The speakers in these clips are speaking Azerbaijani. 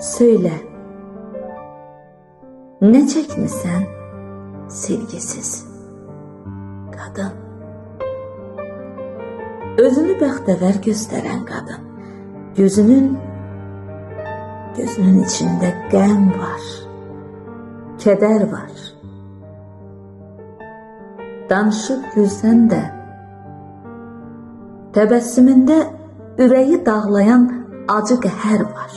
Söyle, ne çekmişsen sevgisiz kadın? Özünü bəxtəvər göstərən qadın. Gözünün içində qəm var, kədər var. Danışıb gülsən də, təbəssümündə ürəyi dağlayan acı qəhər var.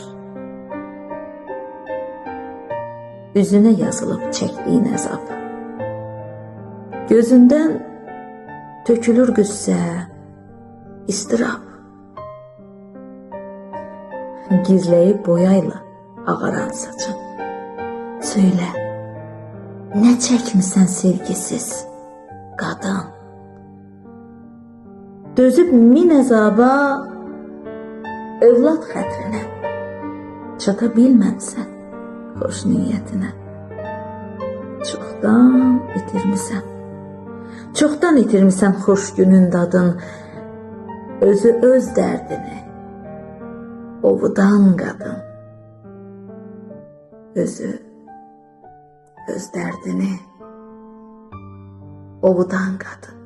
Üzünə yazılıb çəkdiyin əzab. Gözündən tökülür qüssə, istirab. Gizləyib boyayla ağaran saçın. Söylə, nə çəkmişsən sevgisiz qadın? Dözüb min əzaba, övlad xətrinə çata bilməmsən xoş niyyətinə. Çoxdan itirmisən xoş günün dadın, özü öz dərdini ovudan qadın. Özü öz dərdini ovudan qadın.